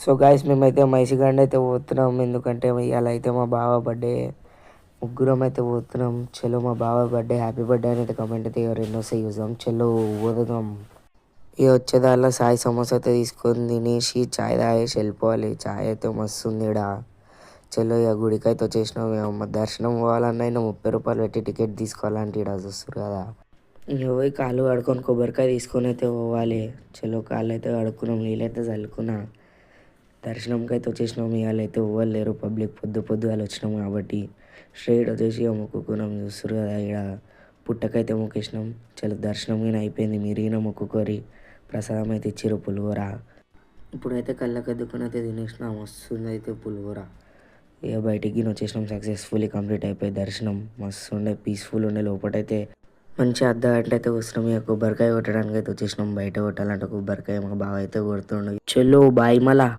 So guys మేమైతే మైసిగండ అయితే పోతున్నాం. ఎందుకంటే ఇవాళ అయితే మా బావ బర్త్డే. ముగ్గురం అయితే పోతున్నాం. చలో మా బావ బర్త్డే, హ్యాపీ బర్త్డే అని అయితే కమెంట్ అయితే రెండో సై చూద్దాం. చలో పోదాం. ఇక వచ్చేదారిలో సాయి సమోసా అయితే తీసుకొని తినేసి చాయ్ తాగేసి వెళ్ళిపోవాలి. చాయ్ అయితే మస్తు ఉంది ఈడ. చలో ఇక గుడికి అయితే వచ్చేసినాం. ఇక దర్శనం పోవాలన్నా అయినా 30 రూపాయలు పెట్టి టికెట్ తీసుకోవాలంటే ఇక్కడ చూస్తారు కదా. ఇక పోయి కాళ్ళు కడుక్కొని కొబ్బరికాయ తీసుకొని అయితే పోవాలి. చలో కాళ్ళు అయితే కడుక్కున్నాం, నీళ్ళైతే చల్లుకున్నా. దర్శనంకి అయితే వచ్చేసినాం. ఇవాళ అయితే ఎవ్వరు లేరు, పబ్లిక్ పొద్దుగాల వచ్చినాం కాబట్టి స్ట్రైట్ వచ్చేసి ఇక మొక్కుకున్నాం. చూస్తారు కదా ఇక్కడ పుట్టకైతే మొక్కేసినాం. చలో దర్శనం కానీ అయిపోయింది. మీరు ఈయన మొక్కుకోరి, ప్రసాదం అయితే ఇచ్చిర్రు పులిహోర. ఇప్పుడైతే కళ్ళకి అద్దుకొని అయితే తినేసినాం. వస్తుంది అయితే పులిహోర. ఇక బయటికి వచ్చేసినాం. సక్సెస్ఫుల్లీ కంప్లీట్ అయిపోయి దర్శనం మస్తు ఉండే, పీస్ఫుల్ ఉండే. లోపలైతే మంచి అర్ధ గంట అయితే వస్తున్నాం. ఇక కొబ్బరికాయ కొట్టడానికి అయితే వచ్చేసినాం. బయట కొట్టాలంటే కొబ్బరికాయ మా బావ అయితే కొడుతుండు. చలో బాయ్ మళ్ళా.